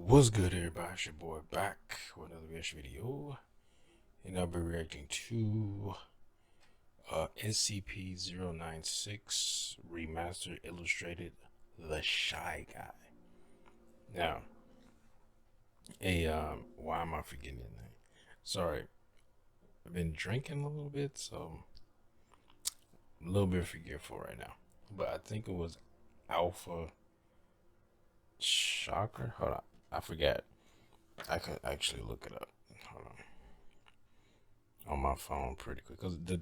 What's good, everybody? It's your boy back with another reaction video, and I'll be reacting to SCP-096 remastered illustrated The Shy Guy. Now, why am I forgetting that name? Sorry, I've been drinking a little bit, so I'm a little bit forgetful right now. But I think it was Alpha Shocker. Hold on, I forgot. I could actually look it up. Hold on my phone pretty quick because the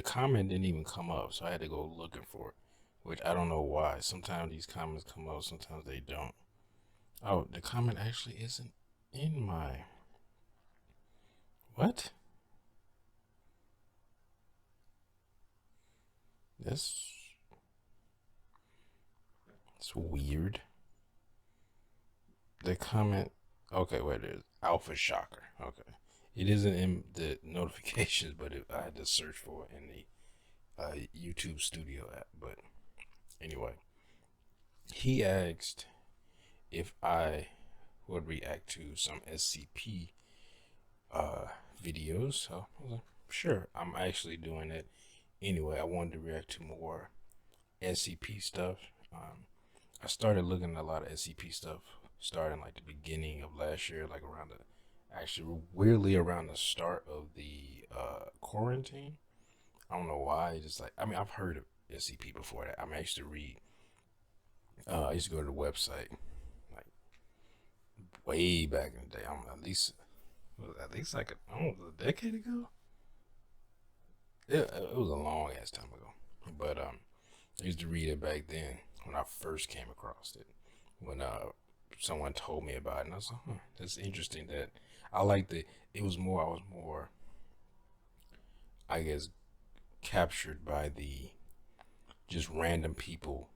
comment didn't even come up, so I had to go looking for it, which I don't know why. Sometimes these comments come up, sometimes they don't. Oh, the comment actually isn't in my what? That's it's weird. The comment. Okay, wait, it is Alpha Shocker. Okay, it isn't in the notifications, but I had to search for it in the YouTube Studio app. But anyway, he asked if I would react to some SCP videos. So I was like, sure, I'm actually doing it anyway. I wanted to react to more SCP stuff. I started looking at a lot of SCP stuff starting like the beginning of last year, like around the actually weirdly around the start of the quarantine. I don't know why. Just like I've heard of SCP before that. I used to read. I used to go to the website like way back in the day. I'm at least like almost a decade ago. It was a long ass time ago, but I used to read it back then when I first came across it. When someone told me about it, and I was like, that's interesting. That I liked it. It was more. I was more, I guess, captured by the just random people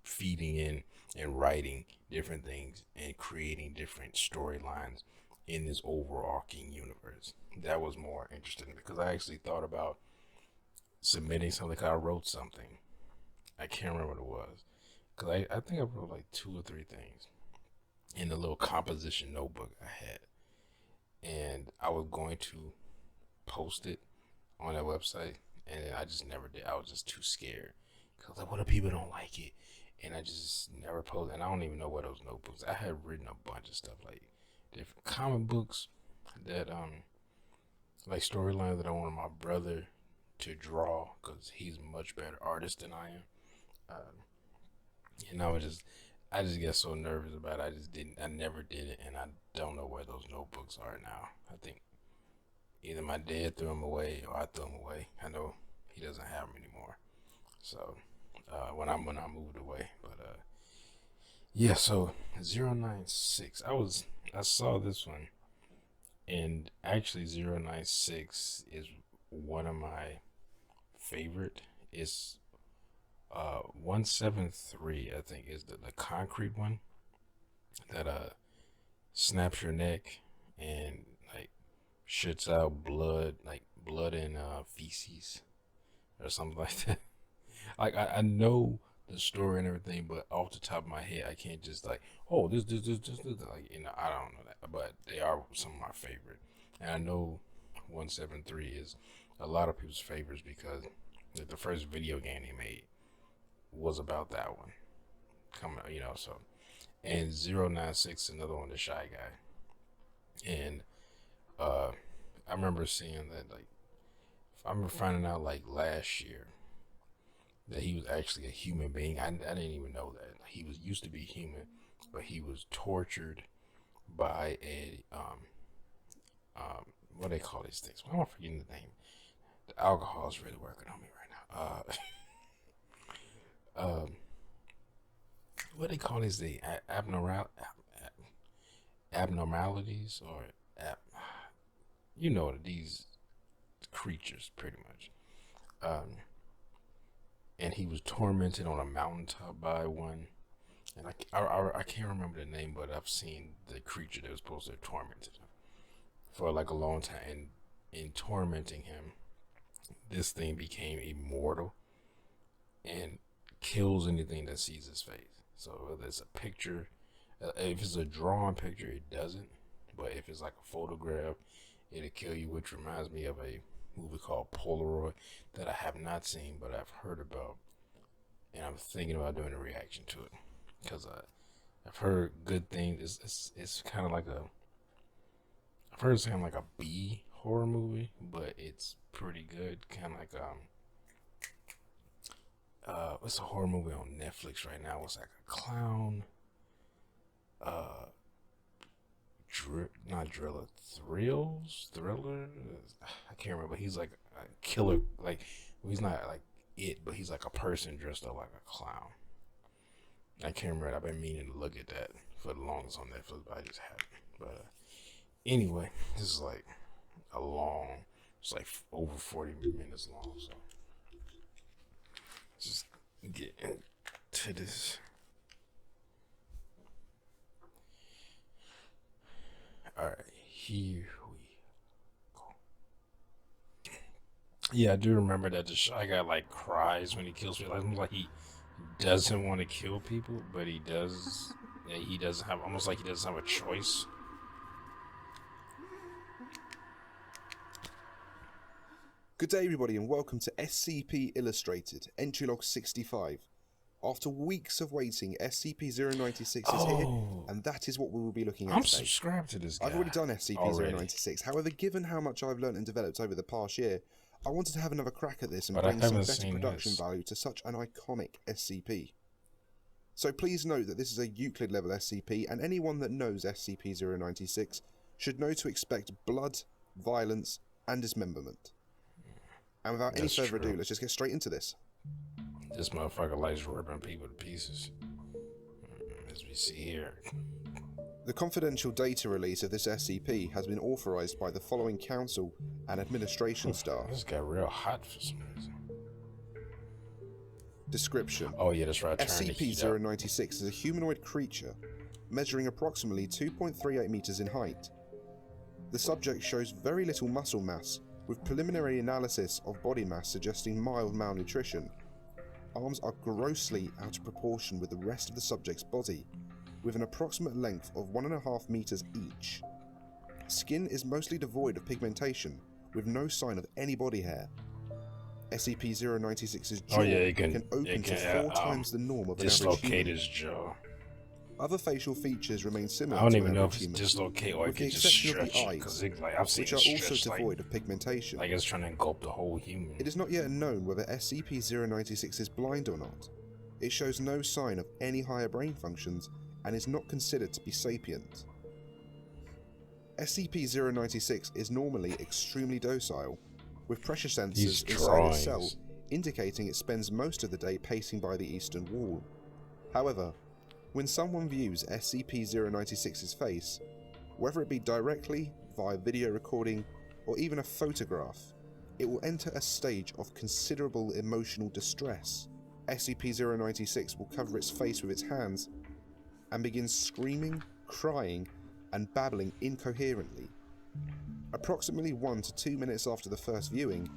feeding in and writing different things and creating different storylines in this overarching universe. That was more interesting because I actually thought about submitting something. I wrote something. I can't remember what it was because I think I wrote like two or three things in the little composition notebook I had, and I was going to post it on that website, and I just never did. I was just too scared because like, what if people don't like it? And I just never posted. And I don't even know what those notebooks. I had written a bunch of stuff like different comic books that like storylines that I wanted my brother to draw because he's a much better artist than I am. And I just get so nervous about it. I never did it, and I don't know where those notebooks are now. I think either my dad threw them away or I threw them away. I know he doesn't have them anymore. So when I moved away, but yeah. So 096. I saw this one, and actually 096 is one of my favorite. It's 173, I think, is the concrete one that snaps your neck and like shits out blood, like blood and feces or something like that. Like I know the story and everything, but off the top of my head, I can't just like, oh, this. Like, I don't know that, but they are some of my favorite. And I know 173 is a lot of people's favorites because the first video game they made was about that one coming, so. And 096, another one, the Shy Guy. And I remember seeing that, like, I remember finding out, like, last year that he was actually a human being. I didn't even know that. He was used to be human, but he was tortured by what do they call these things? Why am I forgetting the name? The alcohol is really working on me right now. What do they call these? The abnormalities or ab, these creatures pretty much. Um, and he was tormented on a mountaintop by one. And I can't remember the name, but I've seen the creature that was supposed to have tormented him for like a long time. And in tormenting him, this thing became immortal and kills anything that sees his face. So whether it's a picture, If it's a drawn picture, it doesn't. But if it's like a photograph, it'll kill you, which reminds me of a movie called Polaroid that I have not seen, but I've heard about. And I'm thinking about doing a reaction to it. Because I've heard good things. It's kind of like a... I've heard it's kind of like a B horror movie, but it's pretty good. Kind of like... what's a horror movie on Netflix right now? It's like a clown... not Driller, Thriller. I can't remember. He's like a killer. Like, he's not like it, but he's like a person dressed up like a clown. I can't remember. I've been meaning to look at that for the longest on Netflix, but I just haven't. But anyway, this is like a long. It's like over 40 minutes long. So just get into this. Alright, here we go. Yeah, I do remember that the shy guy like cries when he kills people. Like he doesn't want to kill people, but he does. Yeah, he doesn't have, almost like he doesn't have a choice. Good day everybody and welcome to SCP Illustrated, entry log 65. After weeks of waiting, SCP-096 is here, and that is what we will be looking at I'm today. subscribed to this guy. I've already done SCP-096, however, given how much I've learnt and developed over the past year, I wanted to have another crack at this and bring some better production value to such an iconic SCP. So please note that this is a Euclid level SCP, and anyone that knows SCP-096 should know to expect blood, violence, and dismemberment. And without any further ado, let's just get straight into this. This motherfucker likes ripping people to pieces, as we see here. The confidential data release of this SCP has been authorized by the following council and administration staff. This got real hot for some reason. Description. Oh yeah, that's right. SCP-096 is a humanoid creature measuring approximately 2.38 meters in height. The subject shows very little muscle mass, with preliminary analysis of body mass suggesting mild malnutrition. Arms are grossly out of proportion with the rest of the subject's body, with an approximate length of 1.5 meters each. Skin is mostly devoid of pigmentation, with no sign of any body hair. SCP-096's jaw can open to 4 times the norm of an average human. His jaw. Other facial features remain similar I don't to even know if it's human, dislocated or with the it can just exception of stretch. the eyes, Like, I've seen which are also devoid of pigmentation. Like it's trying to engulf the whole human. It is not yet known whether SCP-096 is blind or not. It shows no sign of any higher brain functions and is not considered to be sapient. SCP-096 is normally extremely docile, with pressure sensors inside its cell indicating it spends most of the day pacing by the eastern wall. However, when someone views SCP-096's face, whether it be directly, via video recording, or even a photograph, it will enter a stage of considerable emotional distress. SCP-096 will cover its face with its hands and begin screaming, crying, and babbling incoherently. Approximately 1 to 2 minutes after the first viewing,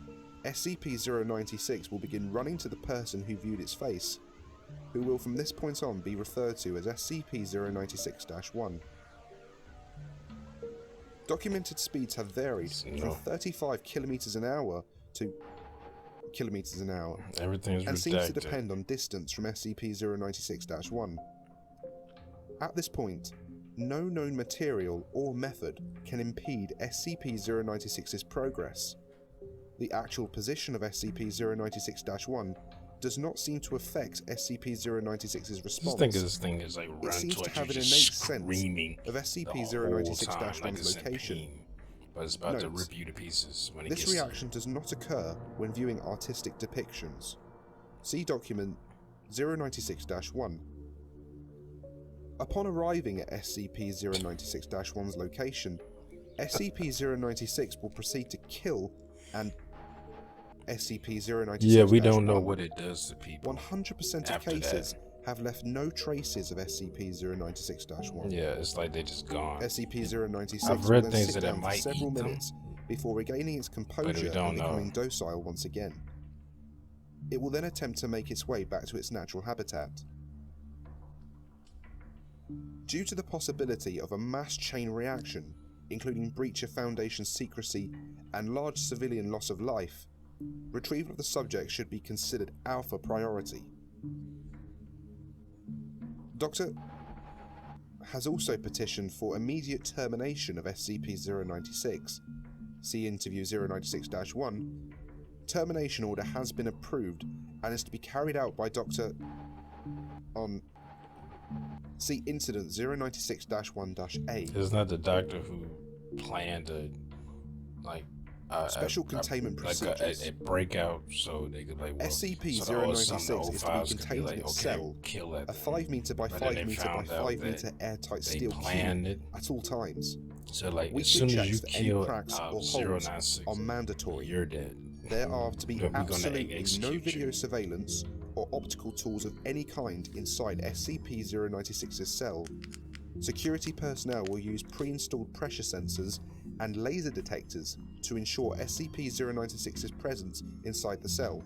SCP-096 will begin running to the person who viewed its face, who will from this point on be referred to as SCP-096-1. Documented speeds have varied from 35 kilometers an hour to kilometers an hour, and seems to depend on distance from SCP-096-1. At this point, no known material or method can impede SCP-096's progress. The actual position of SCP-096-1 does not seem to affect SCP-096's response. This thing is like it seems to have an innate sense of SCP-096-1's location. But it's about to rip you to pieces when it this reaction does not occur when viewing artistic depictions. See document 096-1. Upon arriving at SCP-096-1's location, SCP-096 will proceed to kill and SCP-096-1. Yeah, we don't know what it does to people. 100% of cases have left no traces of SCP-096-1. Yeah, it's like they're just gone. SCP-096 I've read will then things sit that down for might several eat them, minutes before regaining its composure and becoming docile once again. It will then attempt to make its way back to its natural habitat. Due to the possibility of a mass chain reaction, including breach of Foundation secrecy and large civilian loss of life, retrieval of the subject should be considered alpha priority. Dr. has also petitioned for immediate termination of SCP-096. See Interview 096-1. Termination order has been approved and is to be carried out by Dr. on... See Incident 096-1-A. Isn't that the doctor who planned a, like... Special containment procedures. Like a breakout so they could like SCP-096 is to be contained in its cell, a 5 meter by 5 meter by 5 meter airtight steel cube at all times. So like Weekly as soon as you checks for any kill cracks or holes 096, are mandatory. you're dead. There are to be absolutely no video you. surveillance or optical tools of any kind inside SCP-096's cell. Security personnel will use pre-installed pressure sensors and laser detectors to ensure SCP-096's presence inside the cell.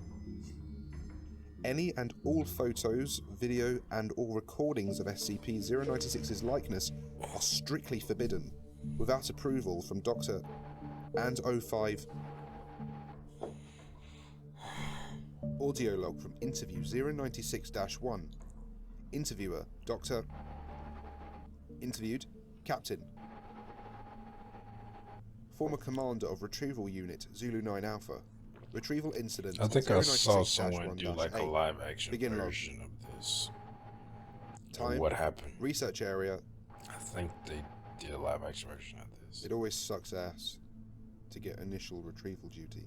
Any and all photos, video and all recordings of SCP-096's likeness are strictly forbidden, without approval from Dr. and O5. Audio log from Interview 096-1. Interviewer, Dr. Interviewed, Captain. Former Commander of Retrieval Unit, Zulu 9 Alpha. Retrieval Incident I think I saw 096-1-A. someone do like a live action Begin version of this. Time, What happened? research area. I think they did a live action version of this. It always sucks ass to get initial retrieval duty.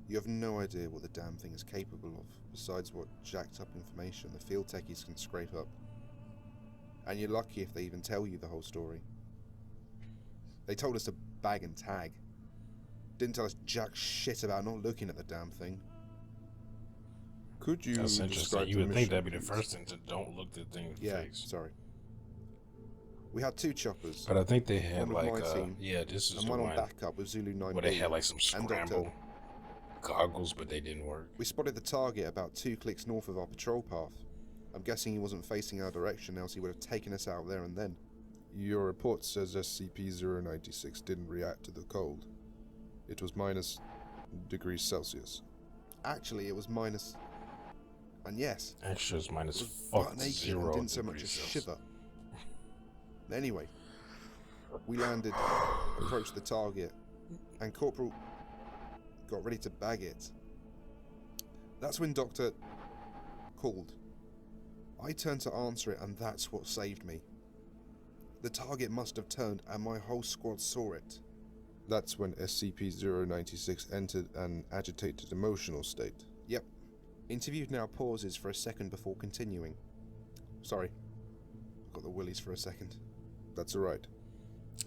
You have no idea what the damn thing is capable of, besides what jacked up information the field techies can scrape up. And you're lucky if they even tell you the whole story. They told us to bag and tag. Didn't tell us jack shit about not looking at the damn thing. Could you That's describe interesting. You the would think mission, that'd be the please? first thing to don't look the thing in the Yeah, face. sorry. We had 2 choppers. But I think they had One with like my team, yeah, this is and the one one on backup with Zulu 9 where they had like some and Dr. scramble goggles, but they didn't work. We spotted the target about 2 clicks north of our patrol path. I'm guessing he wasn't facing our direction, else he would have taken us out there and then. Your report says SCP-096 didn't react to the cold. It was minus degrees Celsius. Actually, it was minus... And yes, Actually, it's minus it was butt naked 0 and didn't so much degrees as Celsius. shiver. Anyway, we landed, approached the target, and Corporal got ready to bag it. That's when Doctor called. I turned to answer it, and that's what saved me. The target must have turned, and my whole squad saw it. That's when SCP-096 entered an agitated emotional state. Yep. Interview now pauses for a second before continuing. Sorry. Got the willies for a second. That's alright.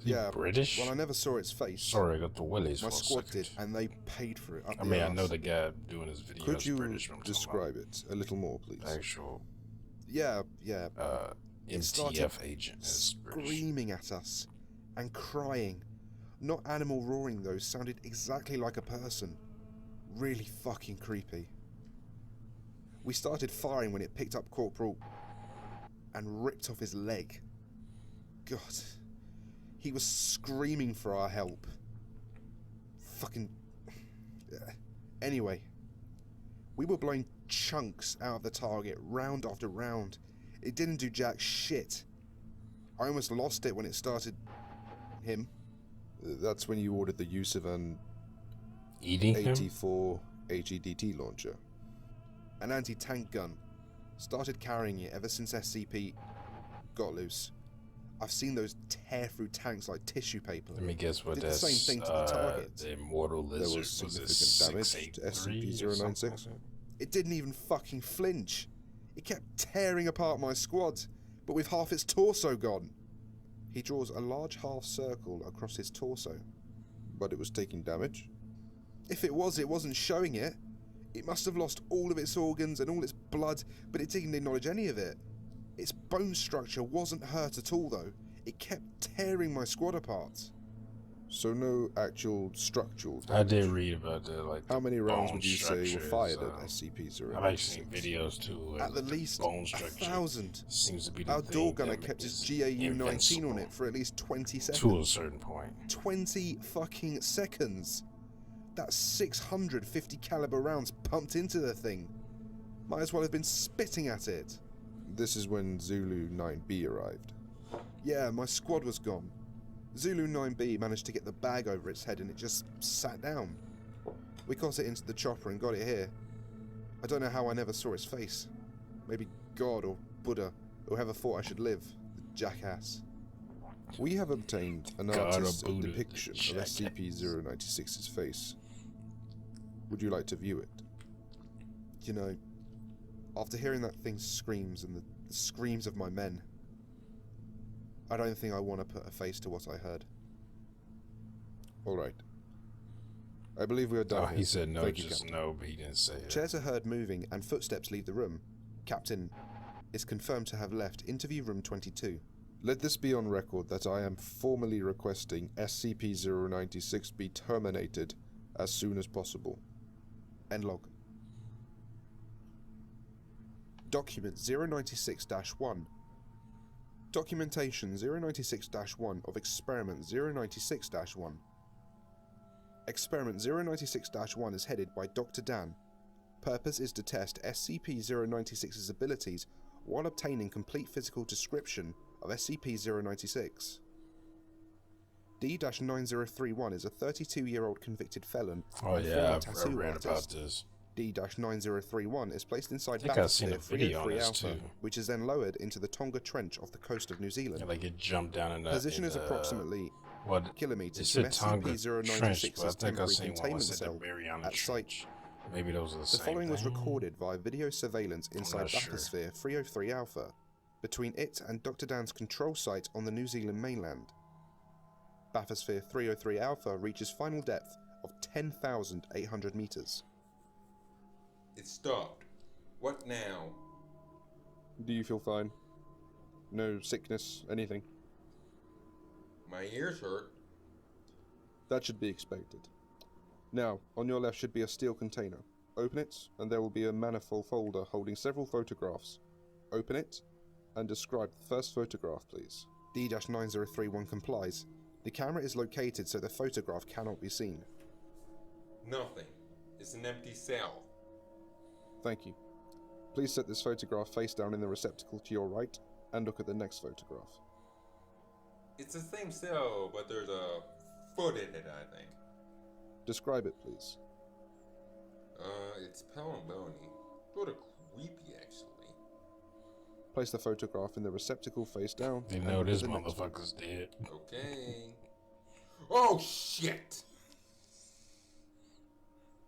Yeah, British? well, I never saw its face. Sorry, I got the willies My for a squad second. did, and they paid for it. Up I the mean, I arse. know the guy doing this video Could is you British. I'm talking describe it a little more, please? about actual Yeah. It started MTF agent is British. screaming at us and crying. Not animal roaring though, sounded exactly like a person. Really fucking creepy. We started firing when it picked up Corporal and ripped off his leg. God. He was screaming for our help. Fucking... Anyway. We were blowing chunks out of the target, round after round. It didn't do jack shit. I almost lost it when it started... him. That's when you ordered the use of an Eating him? 84 HEDT launcher. An anti-tank gun. Started carrying it ever since SCP got loose. I've seen those tear through tanks like tissue paper. Let me guess what Did the that's. same thing to the target. The immortal lizard. There was significant damage to SCP-096. It didn't even fucking flinch. It kept tearing apart my squad, but with half its torso gone. He draws a large half circle across his torso. But it was taking damage? If it was, it wasn't showing it. It must have lost all of its organs and all its blood, but it didn't acknowledge any of it. Its bone structure wasn't hurt at all though. It kept tearing my squad apart. So no actual structural damage. I did read about that. Like, how many rounds would you say were fired at SCP-096? SCP-096? I've actually seen videos too. At the like least bone structure 1,000. seems to be the Our thing door gunner that kept his is GAU-19 on invincible it for at least 20 seconds. to a certain point. 20 fucking seconds. That's 650 caliber rounds pumped into the thing. Might as well have been spitting at it. This is when Zulu 9B arrived. Yeah, my squad was gone. Zulu 9B managed to get the bag over its head and it just sat down. We got it into the chopper and got it here. I don't know how I never saw its face. Maybe God or Buddha, or whoever thought I should live. The jackass. We have obtained an artistic depiction of SCP-096's face. Would you like to view it? You know, after hearing that thing's screams and the screams of my men, I don't think I want to put a face to what I heard. Alright. I believe we are done. He said no, Thank you, just Captain. no, but he didn't say it. Chairs are heard moving and footsteps leave the room. Captain is confirmed to have left interview room 22. Let this be on record that I am formally requesting SCP-096 be terminated as soon as possible. End log. Document 096-1. Documentation 096-1 of Experiment 096-1. Experiment 096-1 is headed by Dr. Dan. Purpose is to test SCP-096's abilities while obtaining complete physical description of SCP-096. D-9031 is a 32-year-old convicted felon. Oh yeah, I've read about this. D-9031 is placed inside I think I've seen a Bathysphere video on 303 this Alpha, too. which is then lowered into the Tonga Trench off the coast of New Zealand. Yeah, like it jumped down in the Position is approximately It kilometers from said Tonga Trench, SCP-096's but I think I temporary seen one containment that said cell the Mariana at site. Trench. Maybe those are the The same following was thing. recorded via video surveillance inside not sure. Bathysphere 303 Alpha, between it and Dr. Dan's control site on the New Zealand mainland. Bathysphere 303 Alpha reaches final depth of 10,800 meters. It stopped. What now? Do you feel fine? No sickness, anything? My ears hurt. That should be expected. Now, on your left should be a steel container. Open it, and there will be a manifold folder holding several photographs. Open it, and describe the first photograph, please. D-9031 complies. The camera is located so the photograph cannot be seen. Nothing. It's an empty cell. Thank you. Please set this photograph face down in the receptacle to your right, and look at the next photograph. It's the same cell, but there's a foot in it, I think. Describe it, please. It's pale and bony. Sort of creepy, actually. Place the photograph in the receptacle face down. They and know look at this the next one. motherfucker's dead. Okay. Oh, shit!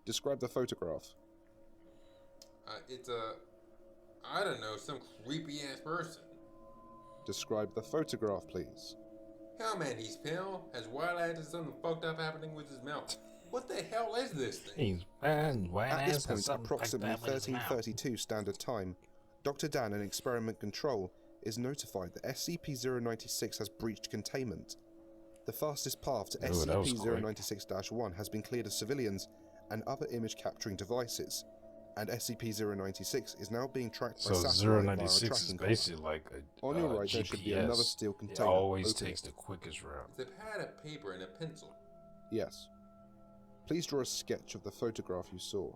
Describe the photograph. It's I don't know, some creepy-ass person. Describe the photograph, please. Hell, man, he's pale, has wide eyes, and something fucked up happening with his mouth. What the hell is this thing? He's white At ass this point, something approximately like that with his mouth. 1332 standard time, Dr. Dan in Experiment Control is notified that SCP-096 has breached containment. The fastest path to Ooh, that was SCP-096-1 has been cleared of civilians and other image capturing devices, and SCP-096 is now being tracked by So satellite via a 096 is tracking car. basically like a On your right, GPS. there should be another steel It container. always Open takes it. the quickest route. It's a pad of paper and a pencil. Yes. Please draw a sketch of the photograph you saw.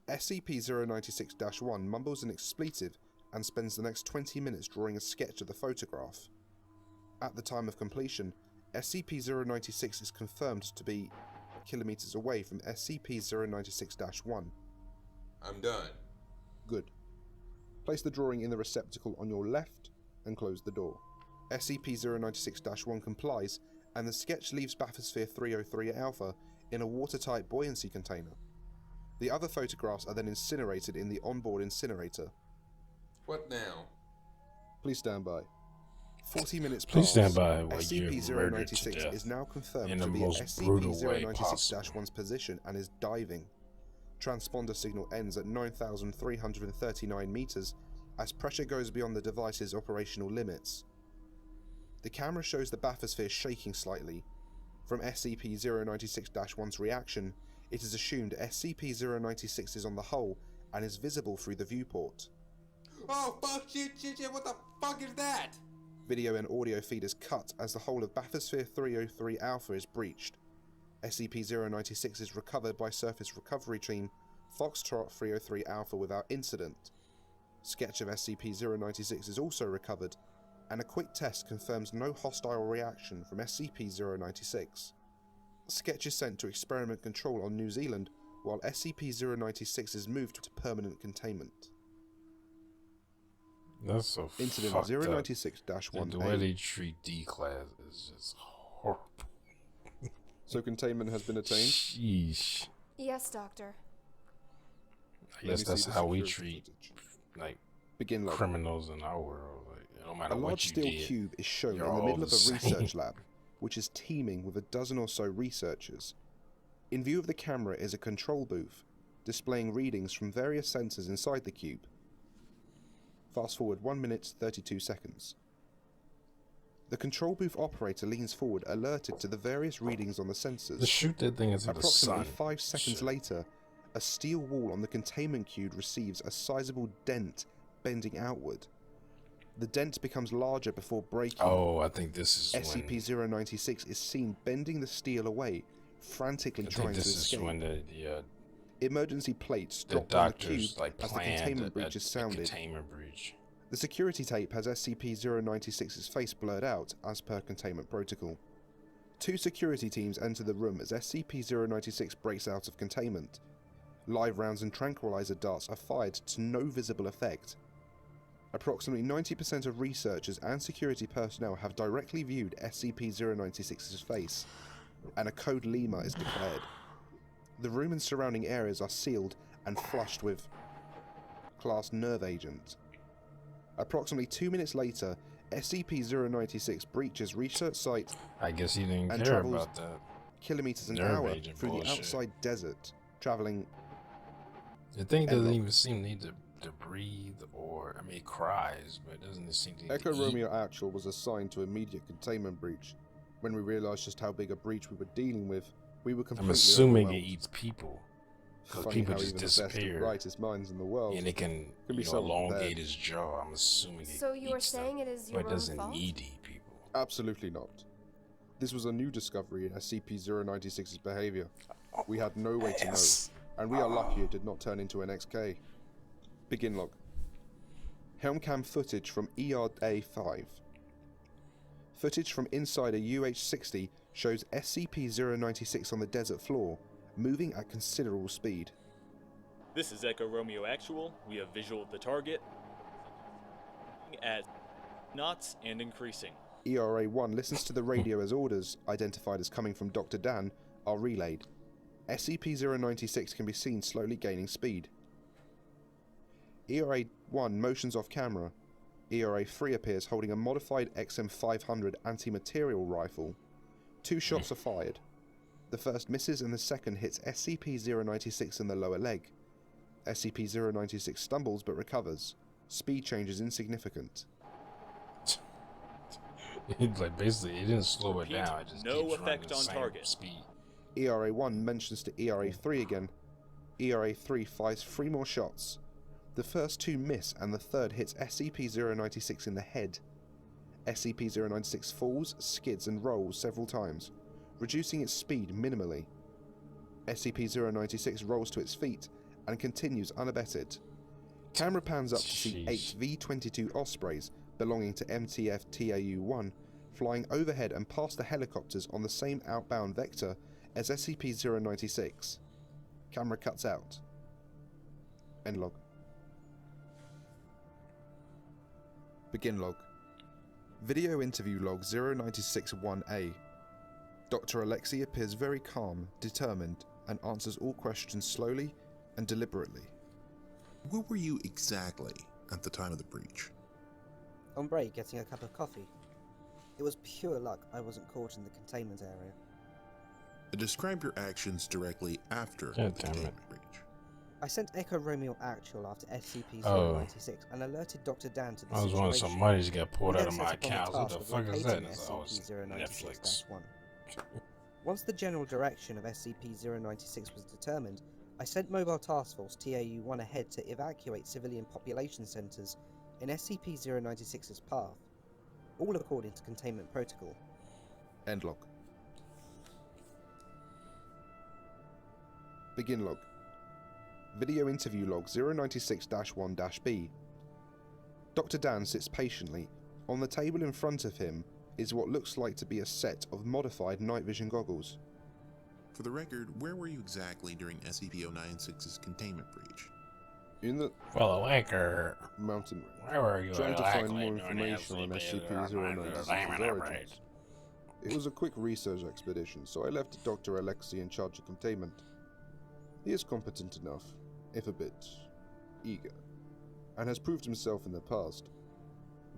SCP-096-1 mumbles an expletive and spends the next 20 minutes drawing a sketch of the photograph. At the time of completion, SCP-096 is confirmed to be kilometers away from SCP-096-1. I'm done. Good. Place the drawing in the receptacle on your left and close the door. SCP-096-1 complies, and the sketch leaves Bathysphere 303 Alpha in a watertight buoyancy container. The other photographs are then incinerated in the onboard incinerator. What now? Please stand by. 40 minutes Please pass. stand by while you're murdered to SCP-096 death is now confirmed in to the be most at brutal way possible. SCP-096-1's position and is diving. Transponder signal ends at 9,339 meters as pressure goes beyond the device's operational limits. The camera shows the bathysphere shaking slightly. From SCP-096-1's reaction, it is assumed SCP-096 is on the hull and is visible through the viewport. Oh, fuck, shit, what the fuck is that? Video and audio feed is cut as the whole of Bathysphere 303 Alpha is breached. SCP-096 is recovered by Surface Recovery Team Foxtrot 303 Alpha without incident. Sketch of SCP-096 is also recovered, and a quick test confirms no hostile reaction from SCP-096. Sketch is sent to Experiment Control on New Zealand, while SCP-096 is moved to permanent containment. That's so Incident fucked 096-1A. The way they treat D-Class is just horrible. So containment has been attained? Sheesh. Yes, Doctor. I guess that's how we treat, like, Begin log. criminals in our world. Like, no matter A what large you steel did, cube is shown in you're the all middle of the a same. research lab, which is teeming with a dozen or so researchers. In view of the camera is a control booth, displaying readings from various sensors inside the cube. Fast forward 1 minute 32 seconds. The control booth operator leans forward, alerted to the various readings on the sensors. Just shoot that thing into the Approximately sun. 5 seconds Shit. later, a steel wall on the containment cube receives a sizable dent bending outward. The dent becomes larger before breaking. Oh, I think this is when... SCP-096 is seen bending the steel away, frantically I trying think to this is escape. when the Emergency plates the drop on the cube doctors like as the planned containment breach is a sounded. containment breach. The security tape has SCP-096's face blurred out, as per containment protocol. 2 security teams enter the room as SCP-096 breaks out of containment. Live rounds and tranquilizer darts are fired to no visible effect. Approximately 90% of researchers and security personnel have directly viewed SCP-096's face, and a code Lima is declared. The room and surrounding areas are sealed and flushed with Class Nerve Agent. Approximately 2 minutes later, SCP-096 breaches research site I guess he didn't and care travels about that. kilometers an Nerve hour agent through the bullshit. outside desert, traveling. The thing doesn't Look. even seem to need to breathe or, I mean, it cries, but it doesn't seem to need Echo to eat. Romeo Actual was assigned to immediate containment breach. When we realized just how big a breach we were dealing with, we were completely I'm assuming it overwhelmed. eats people. Because Funny people how just even the best and disappear. brightest minds in the world And it can, be you know, someone elongate dead. his jaw. I'm assuming it So you are eats them, saying it is your but it own doesn't fault? need to eat people. Absolutely not. This was a new discovery in SCP-096's behavior. We had no way to know, and we are lucky it did not turn into an XK. Begin log. Helmcam footage from ERA-5. Footage from inside a UH-60 shows SCP-096 on the desert floor, moving at considerable speed. This is Echo Romeo Actual. We have visual of the target at knots and increasing. ERA-1 listens to the radio as orders, identified as coming from Dr. Dan, are relayed. SCP-096 can be seen slowly gaining speed. ERA-1 motions off camera. ERA-3 appears holding a modified XM500 anti-material rifle. 2 shots are fired. The first misses and the second hits SCP-096 in the lower leg. SCP-096 stumbles but recovers. Speed change is insignificant. Like, basically, it didn't slow it Repeat, down. It just no keeps running effect the on same target. speed. ERA-1 mentions to ERA-3 again. ERA-3 fires 3 more shots. The first 2 miss and the third hits SCP-096 in the head. SCP-096 falls, skids and rolls several times, reducing its speed minimally. SCP-096 rolls to its feet and continues unabated. Camera pans up to see 8 V-22 Ospreys belonging to MTF TAU-1 flying overhead and past the helicopters on the same outbound vector as SCP-096. Camera cuts out. End log. Begin log. Video interview log 096-1A. Dr. Alexei appears very calm, determined, and answers all questions slowly and deliberately. Where were you exactly at the time of the breach? On break, getting a cup of coffee. It was pure luck I wasn't caught in the containment area. Describe your actions directly after the God damn it. containment breach. I sent Echo Romeo Actual after SCP-096 and alerted Dr. Dan to the I was situation. wanting some money to get pulled He out then of my set upon the account. What the task of fuck is that? locating It's always Netflix. SCP-096-1. Once the general direction of SCP-096 was determined, I sent Mobile Task Force TAU-1 ahead to evacuate civilian population centres in SCP-096's path, all according to Containment Protocol. End log. Begin log. Video interview log 096-1-B. Dr. Dan sits patiently. On the table in front of him is what looks like to be a set of modified night vision goggles. For the record, where were you exactly during SCP-096's containment breach? In the Anchor. mountain range, Where were you trying to find exactly more during information on SCP-096's origins. It was a quick research expedition, so I left Dr. Alexei in charge of containment. He is competent enough, if a bit eager, and has proved himself in the past.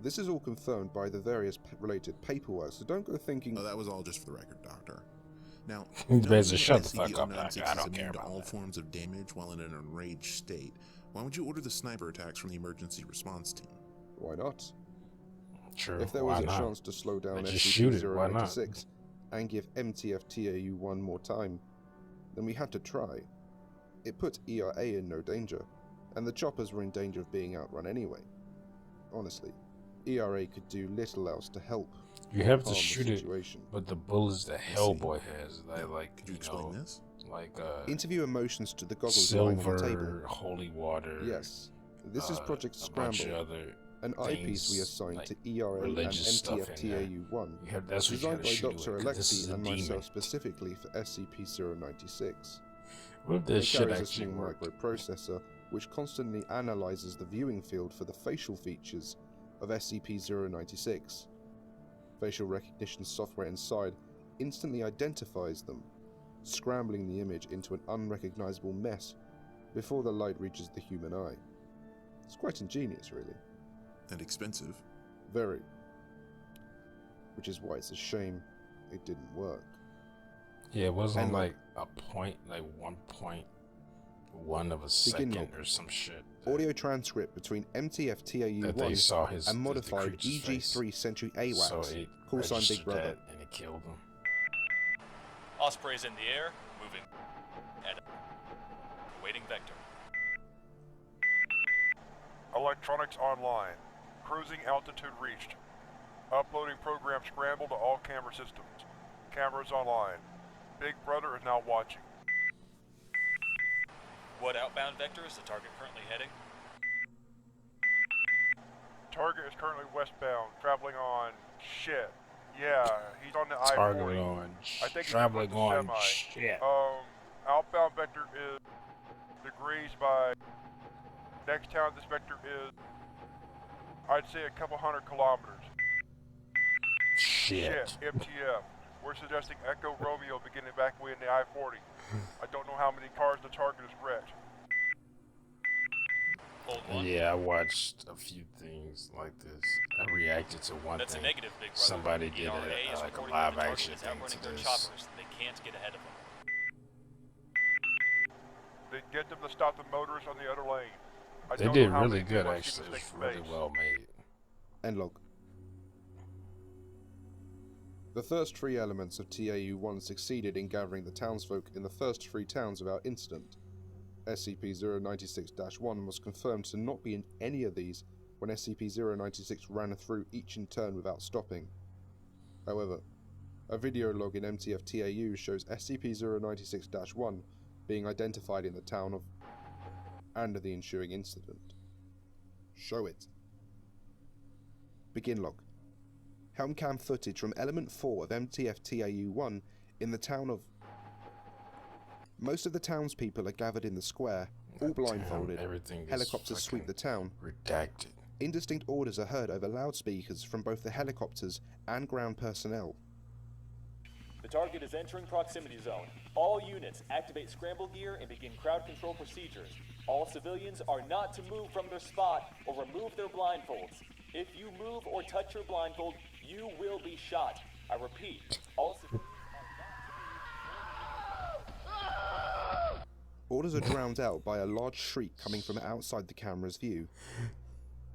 This is all confirmed by the various related paperwork, so don't go thinking... Oh, that was all just for the record, Doctor. Now, You better knowing shut that the fuck up, SCP-096 Doctor. I is don't care immune to about all that. forms of damage while in an enraged state, why would you order the sniper attacks from the emergency response team? Why not? True. If there why was a not? chance to slow down Just shoot it, why not? SCP-096 and give MTF-TAU-1 more time, then we had to try. It put ERA in no danger, and the choppers were in danger of being outrun anyway. Honestly, ERA could do little else to help. You have to calm the shoot it, situation. but the bullets that Hellboy has, they like, Could you you explain know, this? like Interview emotions to the goggles lying on the table. silver, holy water. Yes, this is Project a bunch Scramble, of other an eyepiece we things, assigned like to ERA and religious stuff in there. MTF-TAU-1, That's what you designed gotta by shoot Dr. with, 'cause this is Alexei a and demon. myself specifically for SCP-096. What if It this shit carries a actually small worked? microprocessor which constantly analyzes the viewing field for the facial features of SCP-096. Facial recognition software inside instantly identifies them, scrambling the image into an unrecognizable mess before the light reaches the human eye. It's quite ingenious, really. And expensive. Very. Which is why it's a shame it didn't work. Yeah, it wasn't And like a point, like 1.1 of a Begin second log. or some shit. Audio transcript between That they MTF-TAU-1 saw his and the modified creature's face. EG3 Sentry So AWACS, it call sign Big registered Brother. that and it killed him. Osprey's in the air, moving. And awaiting vector. Electronics online. Cruising altitude reached. Uploading program Scramble to all camera systems. Cameras online. Big Brother is now watching. What outbound vector is the target currently heading? Target is currently westbound, traveling on shit. Yeah, he's on the Target I-40. on I think he's traveling with the on semi. shit. Outbound vector is degrees by. Next town this vector is, I'd say, a couple 100 kilometers. Shit. MTF. We're suggesting Echo Romeo begin evacuating the I-40. I don't know how many cars the target has wrecked. Hold one. Yeah, I watched a few things like this. I reacted to one That's a thing. negative, Big Brother. Somebody did ERA is like a reporting live that the target action is thing outrunning to their this. choppers. They can't get ahead of them. Then get them to stop the motors on the other lane. I They don't did know how really many good, people actually. It take was really space. well made. End log. The first three elements of TAU-1 succeeded in gathering the townsfolk in the first three towns of our incident. SCP-096-1 was confirmed to not be in any of these when SCP-096 ran through each in turn without stopping. However, a video log in MTF-TAU shows SCP-096-1 being identified in the town of and the ensuing incident. Show it. Begin log. Helmcam footage from Element 4 of MTF-TAU-1 in the town of... Most of the townspeople are gathered in the square, all blindfolded. Everything is Helicopters sweep the town. redacted. Indistinct orders are heard over loudspeakers from both the helicopters and ground personnel. The target is entering proximity zone. All units activate scramble gear and begin crowd control procedures. All civilians are not to move from their spot or remove their blindfolds. If you move or touch your blindfold, you will be shot. I repeat, all civilians Orders are drowned out by a large shriek coming from outside the camera's view.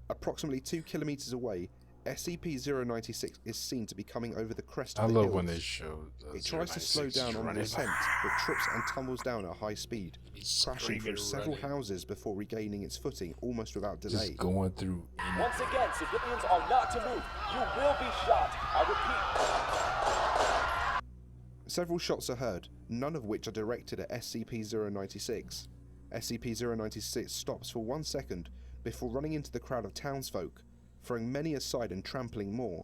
Approximately 2 kilometers away, SCP-096 is seen to be coming over the crest I of the love hills. when they show the It tries to slow 096 down on the running. ascent, but trips and tumbles down at high speed, He's crashing through screaming, several running. houses before regaining its footing almost without delay. Just going through. Once again, civilians are not to move. You will be shot. I repeat. Several shots are heard, none of which are directed at SCP-096. SCP-096 stops for 1 second before running into the crowd of townsfolk, throwing many aside and trampling more.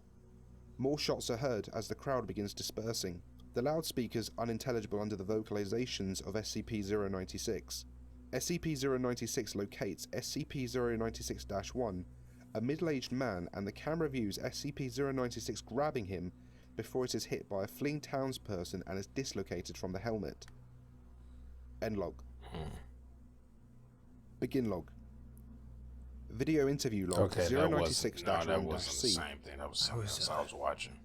More shots are heard as the crowd begins dispersing, the loudspeakers unintelligible under the vocalizations of SCP-096. SCP-096 locates SCP-096-1, a middle-aged man, and the camera views SCP-096 grabbing him before it is hit by a fleeing townsperson and is dislocated from the helmet. End log. Begin log. Video interview log Okay, that wasn't the 096-1-C. same thing. That was something else I was watching.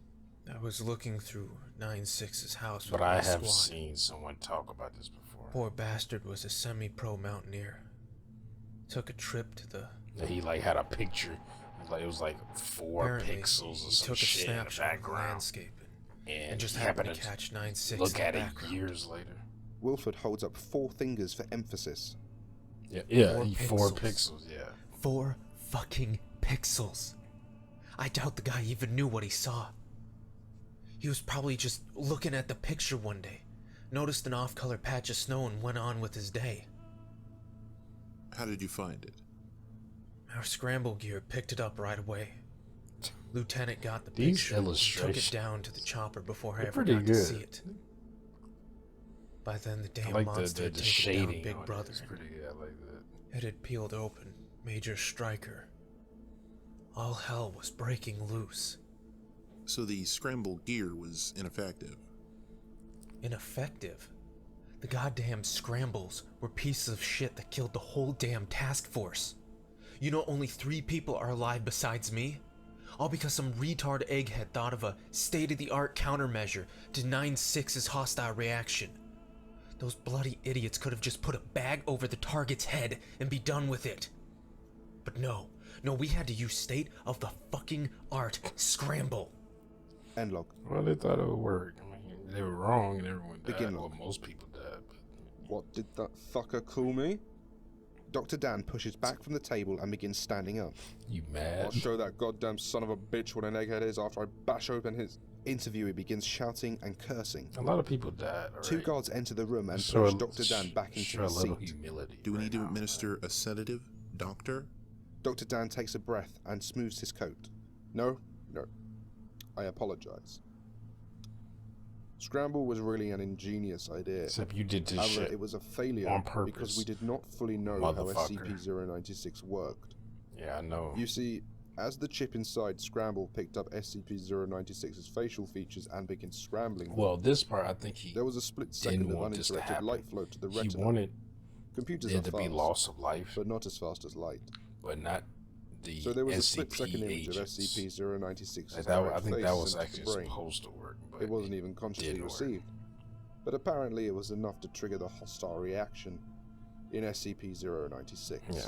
I was looking through 96's house But with I my have squad. seen someone talk about this before. Poor bastard was a semi-pro mountaineer. Took a trip to the... That he like had a picture. It was like 4 Apparently, pixels or he some took a shit in the snapshot of the background. landscape And and just he happened to catch 96 look in at the it background. years later. Wilford holds up 4 fingers for emphasis. Yeah, 4 4 pixels. pixels, yeah. 4 fucking pixels. I doubt the guy even knew what he saw. He was probably just looking at the picture one day, noticed an off-color patch of snow and went on with his day. How did you find it? Our scramble gear picked it up right away. Lieutenant got the These picture and took illustrations, it down to the chopper before I they're ever pretty got to good. see it. By then the I damn like monster the had taken shading down Big on it. Brother. It's pretty good. I like that. It had peeled open. Major Striker. All hell was breaking loose. So the scramble gear was ineffective. Ineffective? The goddamn scrambles were pieces of shit that killed the whole damn task force. You know only 3 people are alive besides me? All because some retard egghead thought of a state-of-the-art countermeasure to 96's hostile reaction. Those bloody idiots could have just put a bag over the target's head and be done with it. But no, we had to use state-of-the-fucking-art scramble. End log. Well, they thought it would work. I mean, they were wrong and everyone died. Begin Well, log. most people died. But What did that fucker call me? Dr. Dan pushes back from the table and begins standing up. you mad? I'll show that goddamn son of a bitch what an egghead is after I bash open his... Interviewee begins shouting and cursing. A lot of people died. Already. 2 guards enter the room and Show push a- Dr. Dan back into show his a little seat. humility. Do we right need to now. administer a sedative, doctor? Dr. Dan takes a breath and smooths his coat. No. I apologize. Scramble was really an ingenious idea. Except you did this However, shit it was a failure on purpose. because we did not fully know how Motherfucker. SCP-096 worked. Yeah, I know. You see, as the chip inside Scramble picked up SCP-096's facial features and began scrambling, Well, this part, I think he there was a split second didn't of want this to uninterrupted happen. light flow to the He retina. wanted Computers there are to fast, be loss of life, but not as fast as light. but not the So there was a SCP split-second image of agents. SCP-096's I direct think face that was sent to actually the brain. supposed to work, but It wasn't even consciously didn't work. received. But apparently it was enough to trigger the hostile reaction in SCP-096. Yeah.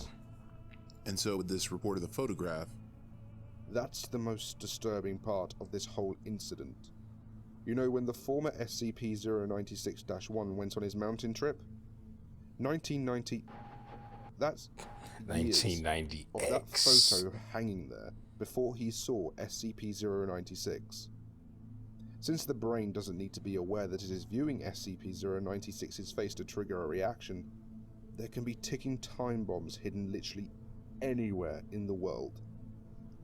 And so with this report of the photograph, That's the most disturbing part of this whole incident. You know, when the former SCP-096-1 went on his mountain trip? 1990... That's years 1990 of that photo hanging there before he saw SCP-096. Since the brain doesn't need to be aware that it is viewing SCP-096's face to trigger a reaction, there can be ticking time bombs hidden literally anywhere in the world.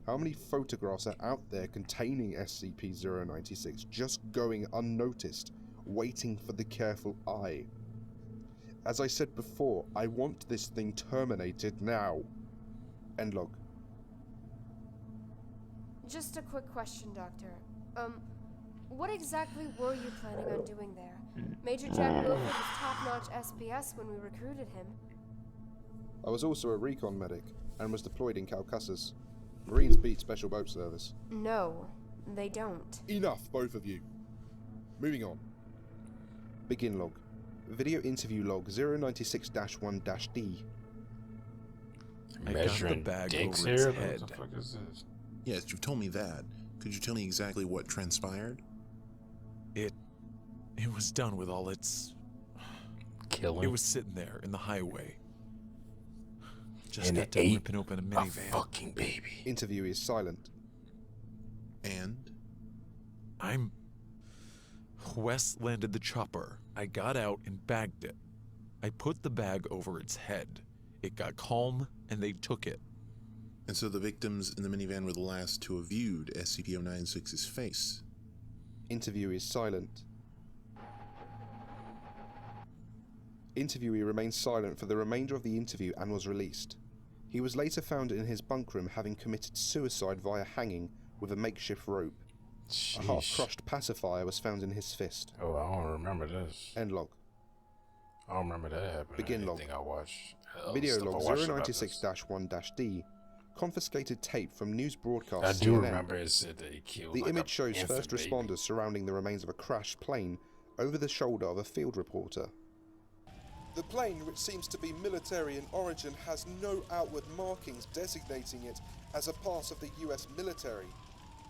How many photographs are out there containing SCP-096 just going unnoticed, waiting for the careful eye? As I said before, I want this thing terminated now. End log. Just a quick question, Doctor. What exactly were you planning on doing there? Major Jack Wilford was top-notch SPS when we recruited him. I was also a recon medic and was deployed in Caucasus. Marines beat Special Boat Service. No, they don't. Enough, both of you. Moving on. Begin log. Video interview log 096-1-D. I got the Measuring bag dicks over its here? head. What the fuck is this? Yes, you've told me that. Could you tell me exactly what transpired? It was done with all its... Killing. It was sitting there in the highway. Just And got it done ate ripping open a a minivan. fucking baby. Interviewee is silent. And? Wes landed the chopper. I got out and bagged it. I put the bag over its head. It got calm, and they took it. And so the victims in the minivan were the last to have viewed SCP-096's face. Interviewee is silent. Interviewee remained silent for the remainder of the interview and was released. He was later found in his bunk room having committed suicide via hanging with a makeshift rope. Sheesh. A half-crushed pacifier was found in his fist. Oh, I don't remember this. End log. I don't remember that happening. Begin log. I watched. Video log 096-1-D. Confiscated tape from news broadcast I do CNN. remember it said that he killed. The like, image shows infant first baby. responders surrounding the remains of a crashed plane over the shoulder of a field reporter. The plane, which seems to be military in origin, has no outward markings designating it as a part of the US military.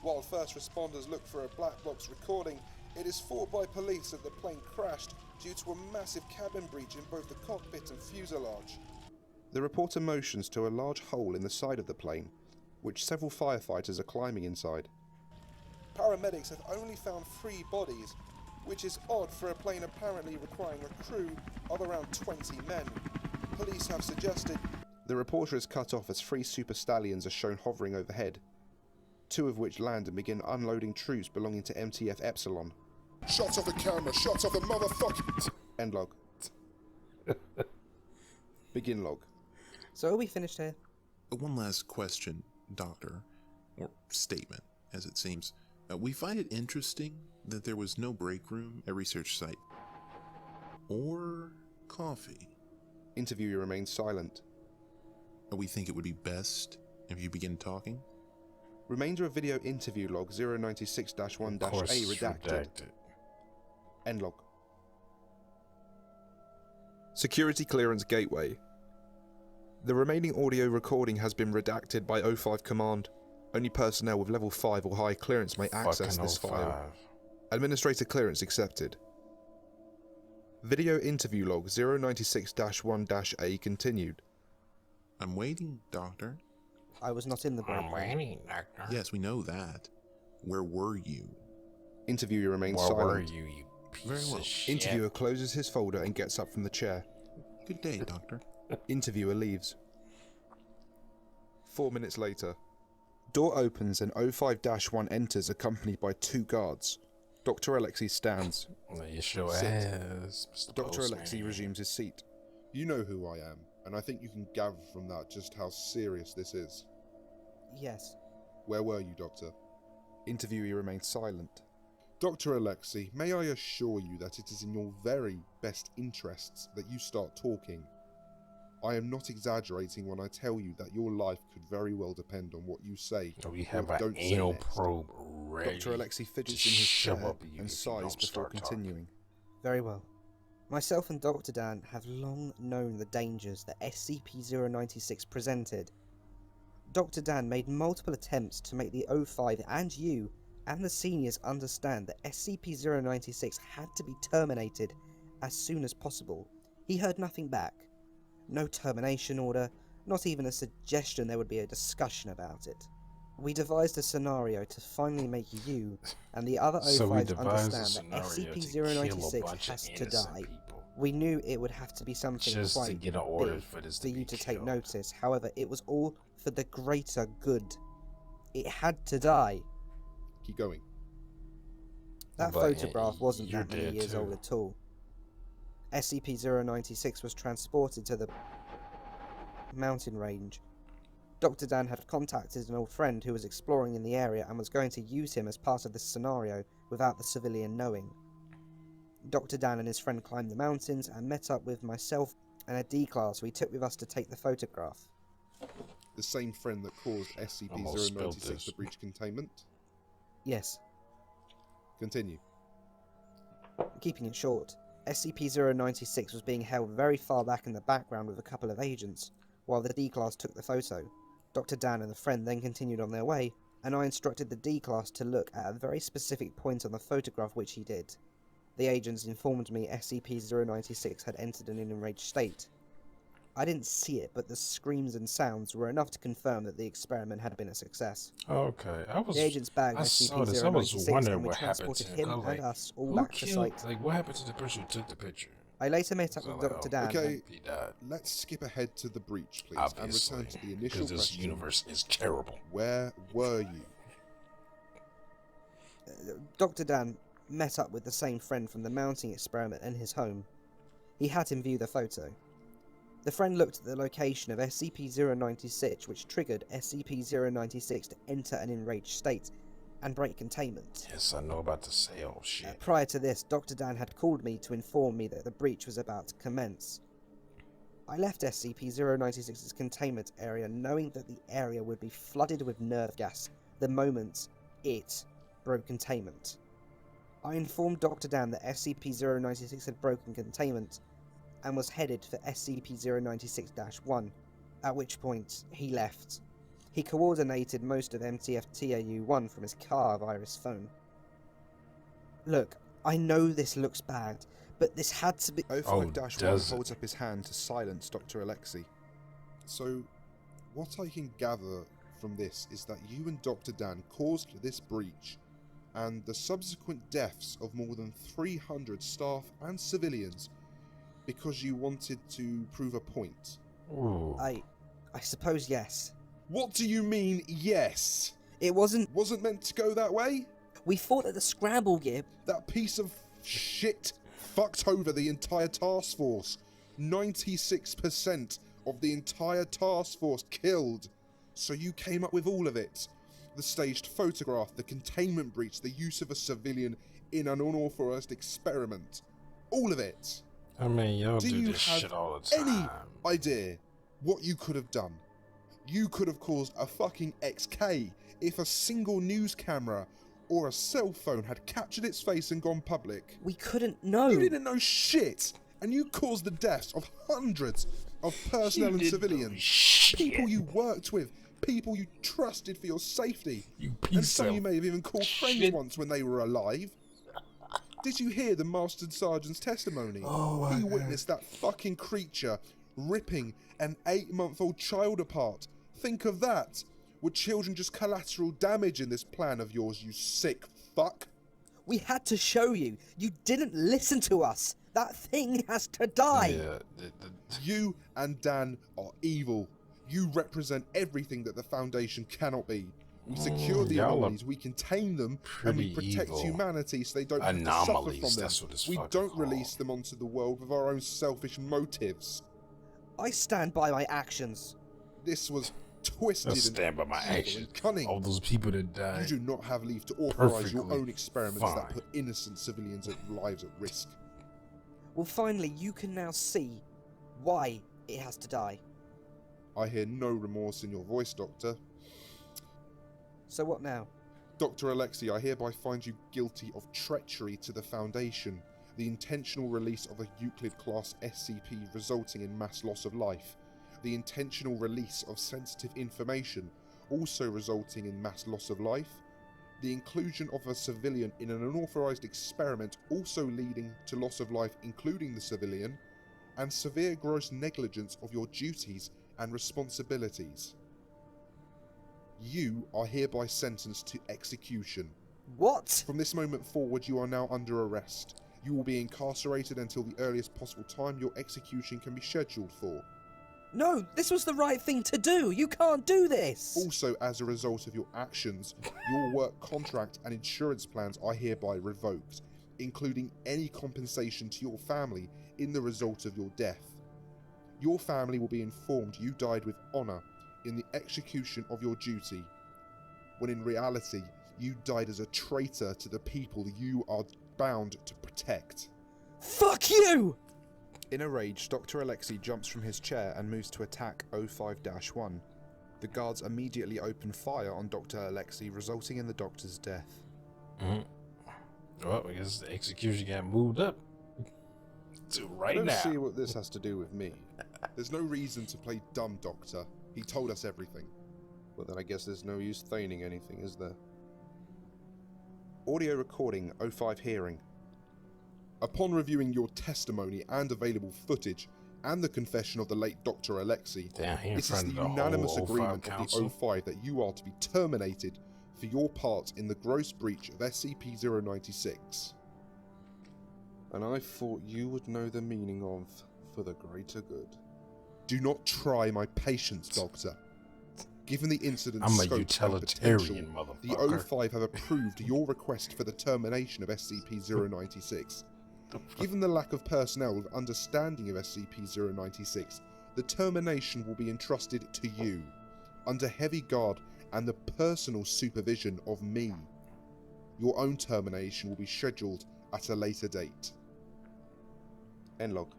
While first responders look for a black box recording, it is thought by police that the plane crashed due to a massive cabin breach in both the cockpit and fuselage. The reporter motions to a large hole in the side of the plane, which several firefighters are climbing inside. Paramedics have only found 3 bodies, which is odd for a plane apparently requiring a crew of around 20 men. Police have suggested... The reporter is cut off as 3 super stallions are shown hovering overhead, 2 of which land and begin unloading troops belonging to MTF Epsilon. Shots of the camera, shots of the motherfucker... End log. Begin log. So are we finished here? One last question, Doctor, or statement, as it seems. We find it interesting that there was no break room at research site. Or coffee. Interviewer remains silent. We think it would be best if you begin talking. Remainder of video interview log 096-1-A redacted. End log. Security clearance gateway. The remaining audio recording has been redacted by O5 command. Only personnel with level 5 or higher clearance may access this file. Administrator clearance accepted. Video interview log 096-1-A continued. I'm waiting, Doctor. I was not in the break. I'm waiting, Doctor. Yes, we know that. Where were you? Interviewer remains Where silent. were you piece Very well. of shit? Interviewer closes his folder and gets up from the chair. Good day, Doctor. Interviewer leaves. 4 minutes later. Door opens and O5-1 enters accompanied by 2 guards. Dr. Alexei stands. You sure Sit. has, Mr. Dr. Postman. Alexei resumes his seat. You know who I am, and I think you can gather from that just how serious this is. Yes. Where were you, Doctor? Interviewee remains silent. Dr. Alexei, may I assure you that it is in your very best interests that you start talking. I am not exaggerating when I tell you that your life could very well depend on what you say. We have or an don't say anal next. probe ready. Dr. Alexei to fidgets in his shove chair up you and if you sighs don't before start continuing. Very well. Myself and Dr. Dan have long known the dangers that SCP-096 presented. Dr. Dan made multiple attempts to make the O5 and you and the seniors understand that SCP-096 had to be terminated as soon as possible. He heard nothing back. No termination order, not even a suggestion there would be a discussion about it. We devised a scenario to finally make you and the other O5s understand that SCP-096 has to die. We knew it would have to be something just quite to get an order big for this for to you be to take killed. notice. However, it was all for the greater good. It had to die. Keep going. That But photograph wasn't you're that many dead years too. old at all. SCP-096 was transported to the mountain range. Dr. Dan had contacted an old friend who was exploring in the area and was going to use him as part of this scenario without the civilian knowing. Dr. Dan and his friend climbed the mountains and met up with myself and a D-class we took with us to take the photograph. The same friend that caused Almost spilled SCP-096 this. to breach containment? Yes. Continue. Keeping it short, SCP-096 was being held very far back in the background with a couple of agents, while the D-Class took the photo. Dr. Dan and the friend then continued on their way, and I instructed the D-Class to look at a very specific point on the photograph, which he did. The agents informed me SCP-096 had entered an enraged state. I didn't see it, but the screams and sounds were enough to confirm that the experiment had been a success. Okay, The agents bagged I saw this. I was SCP-096 wondering and we what happened to transported him. him I was like, and us all who back to killed? site. Like, what happened to the person who took the picture? I later met up So with like, Dr. oh, Dan. Okay, he died. let's skip ahead to the breach, please, Obviously, and return to the initial because this question. universe is terrible. Where were you? Dr. Dan met up with the same friend from the mounting experiment in his home. He had him view the photo. The friend looked at the location of SCP-096, which triggered SCP-096 to enter an enraged state and break containment. Yes, I know about the sale shit. Prior to this, Dr. Dan had called me to inform me that the breach was about to commence. I left SCP-096's containment area knowing that the area would be flooded with nerve gas the moment it broke containment. I informed Dr. Dan that SCP-096 had broken containment and was headed for SCP-096-1, at which point he left. He coordinated most of MTF-TAU-1 from his car via his phone. Look, I know this looks bad, but this had to be... 05-1 holds up his hand to silence Dr. Alexei. So, what I can gather from this is that you and Dr. Dan caused this breach, and the subsequent deaths of more than 300 staff and civilians because you wanted to prove a point. Ooh. I suppose yes. What do you mean, yes? It wasn't meant to go that way? We thought that the scramble gear... That piece of shit fucked over the entire task force. 96% of the entire task force killed. So you came up with all of it. The staged photograph, the containment breach, the use of a civilian in an unauthorized experiment. All of it. I mean, y'all do this have shit all the time. any idea what you could have done? You could have caused a fucking XK if a single news camera or a cell phone had captured its face and gone public. We couldn't know. You didn't know shit, and you caused the deaths of hundreds of personnel and civilians. People you worked with, people you trusted for your safety, and some you may have even called friends once when they were alive. Did you hear the Master Sergeant's testimony? He witnessed that fucking creature ripping an 8-month-old child apart. Think of that. Were children just collateral damage in this plan of yours, you sick fuck? We had to show you. You didn't listen to us. That thing has to die. Yeah, You and Dan are evil. You represent everything that the Foundation cannot be. We secure the anomalies, we contain them, and we protect evil. humanity so they don't have to suffer from them. That's what it's We fucking don't called. release them onto the world with our own selfish motives. I stand by my actions. This was twisted I stand by my evil actions. and cunning. All those people that died. You do not have leave to authorize your Perfectly own experiments fine. that put innocent civilians' lives at risk. Well, finally, you can now see why it has to die. I hear no remorse in your voice, Doctor. So what now? Dr. Alexei, I hereby find you guilty of treachery to the Foundation, the intentional release of a Euclid-class SCP resulting in mass loss of life, the intentional release of sensitive information also resulting in mass loss of life, the inclusion of a civilian in an unauthorized experiment also leading to loss of life including the civilian, and severe gross negligence of your duties and responsibilities. You are hereby sentenced to execution. What? From this moment forward, you are now under arrest. You will be incarcerated until the earliest possible time your execution can be scheduled for. No, this was the right thing to do. You can't do this. Also, as a result of your actions, your work contract and insurance plans are hereby revoked, including any compensation to your family in the result of your death. Your family will be informed you died with honour in the execution of your duty, when in reality you died as a traitor to the people you are bound to protect. Fuck you! In a rage, Dr. Alexei jumps from his chair and moves to attack 05-1. The guards immediately open fire on Dr. Alexei, resulting in the doctor's death. Well, I guess the execution got moved up to right now. Let's see what this has to do with me. There's no reason to play dumb, Doctor. He told us everything. Well, then I guess there's no use feigning anything, is there? Audio recording 05 hearing. Upon reviewing your testimony and available footage, and the confession of the late Dr. Alexei, it is the unanimous agreement of the 05 that you are to be terminated for your part in the gross breach of SCP-096. And I thought you would know the meaning of for the greater good. Do not try my patience, Doctor. Given the incident's scope and potential, the O5 have approved your request for the termination of SCP-096. Given the lack of personnel with understanding of SCP-096, the termination will be entrusted to you, under heavy guard and the personal supervision of me. Your own termination will be scheduled at a later date. End log.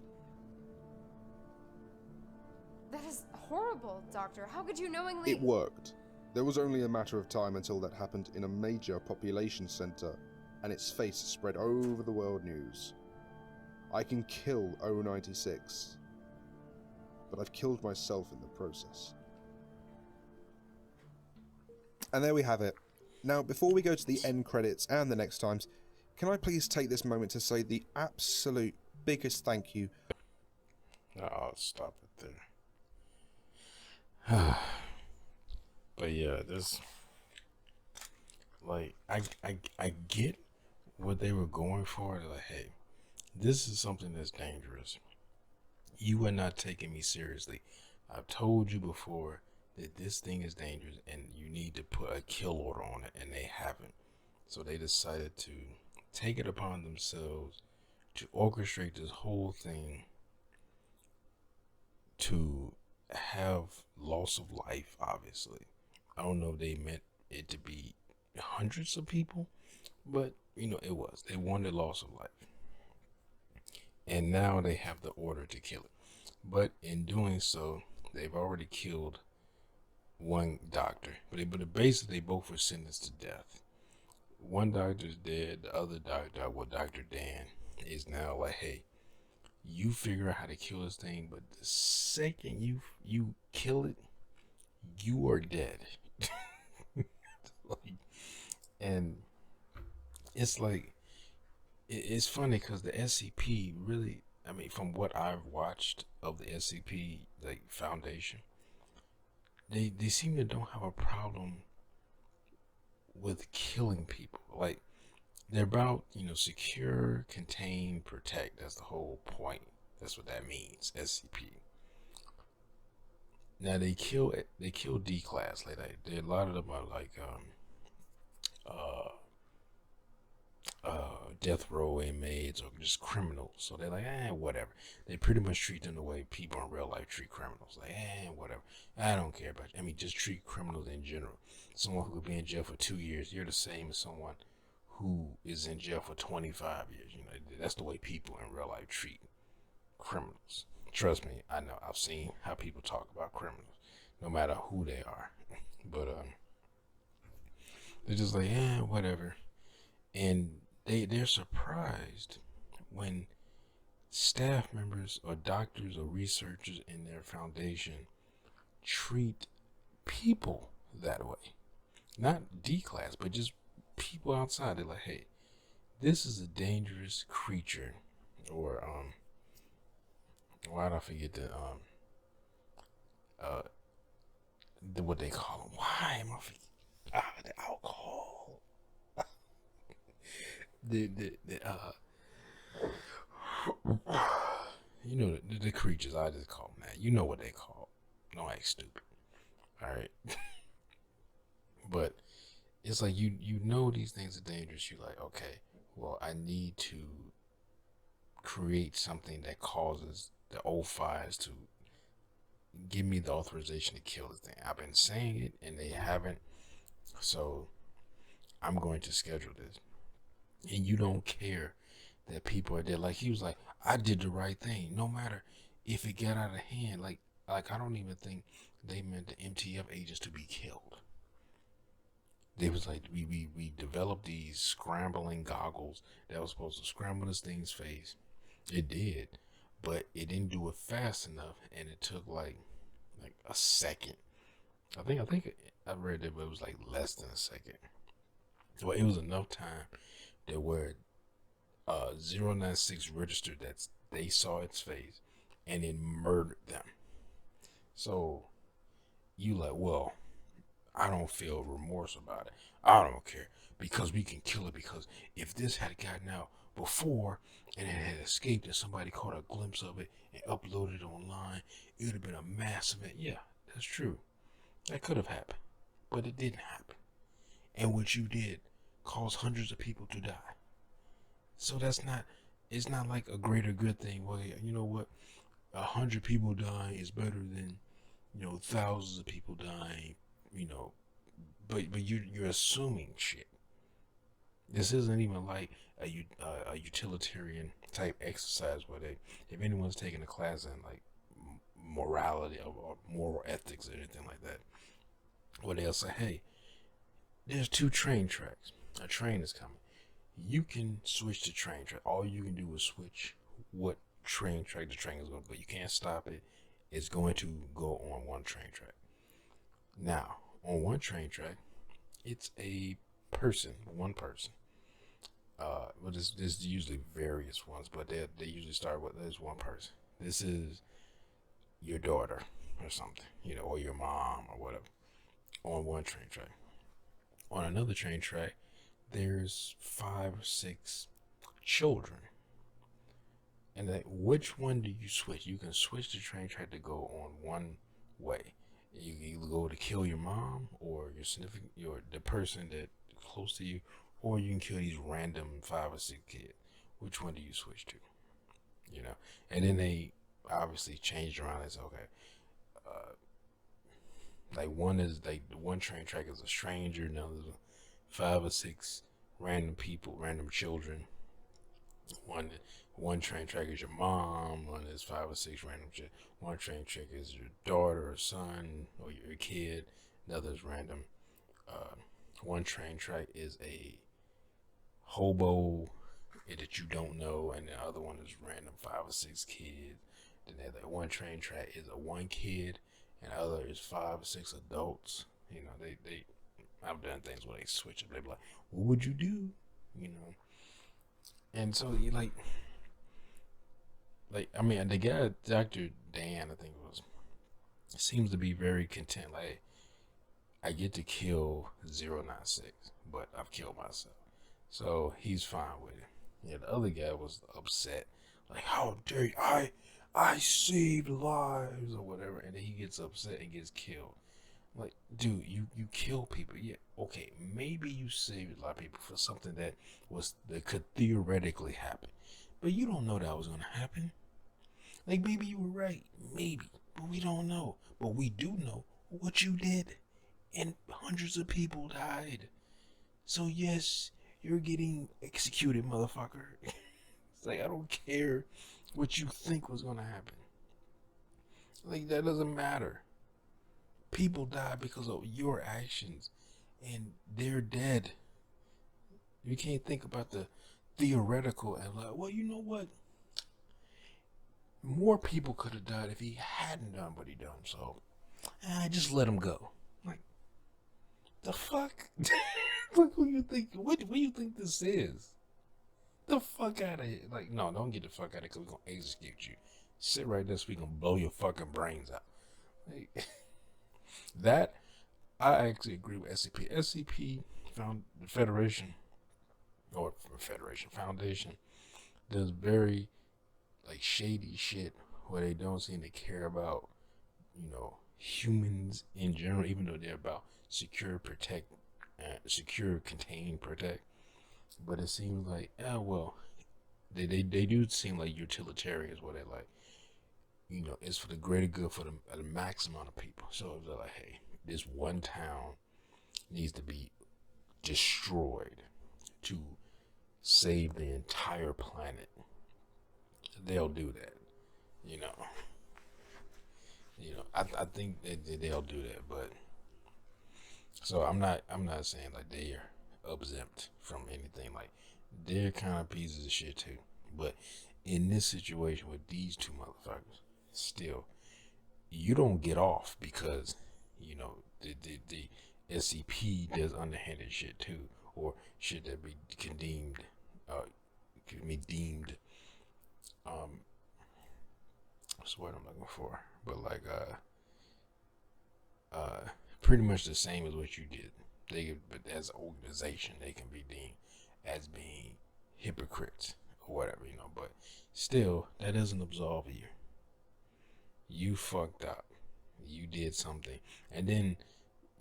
That is horrible, Doctor. How could you knowingly... It worked. There was only a matter of time until that happened in a major population center, and its face spread over the world news. I can kill O96, but I've killed myself in the process. And there we have it. Now, before we go to the end credits and the next times, can I please take this moment to say the absolute biggest thank you. I'll stop it there. But yeah, this, like, I get what they were going for. They're like, hey, this is something that's dangerous. You are not taking me seriously. I've told you before that this thing is dangerous and you need to put a kill order on it, and they haven't. So they decided to take it upon themselves to orchestrate this whole thing to have loss of life, obviously. I don't know if they meant it to be hundreds of people, but, you know, it was. They wanted loss of life. And now they have the order to kill it. But in doing so, they've already killed one doctor. But basically, they both were sentenced to death. One doctor's dead. The other doctor, well, Dr. Dan, is now like, hey, you figure out how to kill this thing, but the second you kill it, you are dead. And it's like, it's funny because the SCP really, I mean, from what I've watched of the SCP like Foundation, they seem to don't have a problem with killing people. Like, they're about, you know, secure, contain, protect. That's the whole point. That's what that means, SCP. Now they kill D-class. Like, a lot of them are like death row inmates or just criminals. So they're like, whatever. They pretty much treat them the way people in real life treat criminals. Like, whatever. I don't care about you. I mean, just treat criminals in general. Someone who could be in jail for 2 years, you're the same as someone who is in jail for 25 years. You know, that's the way people in real life treat criminals. Trust me, I know. I've seen how people talk about criminals, no matter who they are. But they're just like, whatever. And they're surprised when staff members or doctors or researchers in their foundation treat people that way. Not D-class, but just people outside. They're like, hey, this is a dangerous creature. Or why did I forget what they call them? Why am I forgetting? The alcohol. You know, the creatures, I just call them that. You know what they call. No, I ain't stupid. All right. But it's like, you know these things are dangerous. You're like, okay, well, I need to create something that causes the O5s to give me the authorization to kill this thing. I've been saying it and they haven't. So I'm going to schedule this. And you don't care that people are dead. Like, he was like, I did the right thing, no matter if it got out of hand. Like I don't even think they meant the MTF agents to be killed. They was like, we developed these scrambling goggles that was supposed to scramble this thing's face. It did, but it didn't do it fast enough, and it took like a second. I think I read that, but it was like less than a second. Well, it was enough time that where 096 registered that they saw its face and it murdered them. So you like, well, I don't feel remorse about it. I don't care because we can kill it, because if this had gotten out before and it had escaped and somebody caught a glimpse of it and uploaded it online, it would have been a massive event. Yeah, that's true. That could have happened, but it didn't happen. And what you did caused hundreds of people to die. So it's not like a greater good thing. Well, you know what? 100 people dying is better than, thousands of people dying, but you're assuming shit. This isn't even like a utilitarian type exercise where if anyone's taking a class in like morality or moral ethics or anything like that, where they'll say, hey, there's 2 train tracks. A train is coming. You can switch to train track. All you can do is switch what train track the train is going to go. You can't stop it. It's going to go on one train track. Now, on one train track, it's a person, one person. Well, there's usually various ones, but they usually start with there's one person. This is your daughter or something, or your mom or whatever, on one train track. On another train track, there's 5 or 6 children. And which one do you switch? You can switch the train track to go on one way. You can either go to kill your mom or the person that close to you, or you can kill these random 5 or 6 kids. Which one do you switch to? And then they obviously changed around and said, okay, like one is like the one train track is a stranger, now there's 5 or 6 random people, random children. One train track is your mom, one is 5 or 6 random children. One train track is your daughter or son or your kid, another is random. One train track is a hobo that you don't know, and the other one is random 5 or 6 kids. Then that one train track is a 1 kid, and the other is 5 or 6 adults. They I've done things where they switch it. They be like, what would you do? And so you like I mean, the guy, Dr. Dan, I think it was, seems to be very content. Like, I get to kill 096, but I've killed myself. So he's fine with it. Yeah, the other guy was upset. Like, how dare you? I saved lives or whatever. And then he gets upset and gets killed. Like, dude, you kill people. Yeah, okay, maybe you saved a lot of people for something that could theoretically happen. But you don't know that was going to happen. Like, maybe you were right. Maybe. But we don't know. But we do know what you did. And hundreds of people died. So, yes, you're getting executed, motherfucker. It's like, I don't care what you think was going to happen. Like, that doesn't matter. People die because of your actions. And they're dead. You can't think about the theoretical and like, well, you know what? More people could have died if he hadn't done what he done. So, just let him go. Like, the fuck? What do you think? What do you think this is? The fuck out of here! Like, no, don't get the fuck out of here, because we're gonna execute you. Sit right there so we gonna blow your fucking brains out. Like, that I actually agree with SCP. SCP found the Federation Foundation does very shady shit where they don't seem to care about humans in general, even though they're about secure, contain, protect. But it seems like they do seem like utilitarians where they're like, it's for the greater good for the max amount of people. So they're like, hey, this one town needs to be destroyed to save the entire planet. They'll do that, I think they'll do that, but so I'm not saying like they're exempt from anything. Like, they're kind of pieces of shit too, but in this situation with these 2 motherfuckers, still, you don't get off because you know, the SCP does underhanded shit too, or shit that be condemned, can be deemed, what's the word I'm looking for? But like, pretty much the same as what you did. But as an organization, they can be deemed as being hypocrites or whatever, you know. But still, that doesn't absolve you. You fucked up. You did something, and then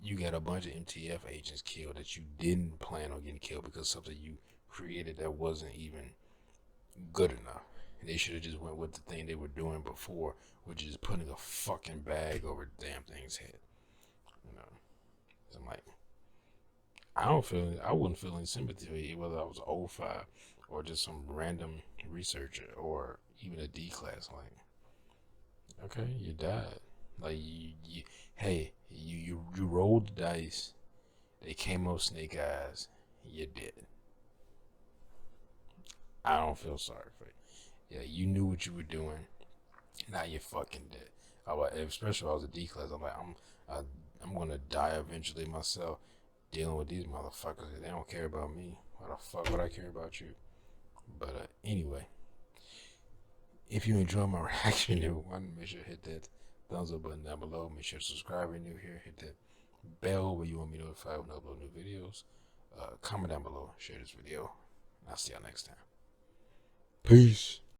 you got a bunch of MTF agents killed that you didn't plan on getting killed because something you created that wasn't even good enough. They should have just went with the thing they were doing before, which is putting a fucking bag over the damn thing's head. You know, so I'm like, I wouldn't feel any sympathy for you whether I was 05 or just some random researcher or even a D class. Like, okay, you died. Like you rolled the dice. They came up snake eyes. You did. I don't feel sorry for you. Yeah, you knew what you were doing. Now you're fucking dead. Especially if I was a D class. I'm like, I'm gonna die eventually myself. Dealing with these motherfuckers. They don't care about me. Why the fuck would I care about you? But anyway, if you enjoy my reaction to one, make sure to hit that thumbs up button down below. Make sure to subscribe if you're new here. Hit that bell where you want me to notify when I upload new videos. Comment down below. Share this video. I'll see y'all next time. Peace.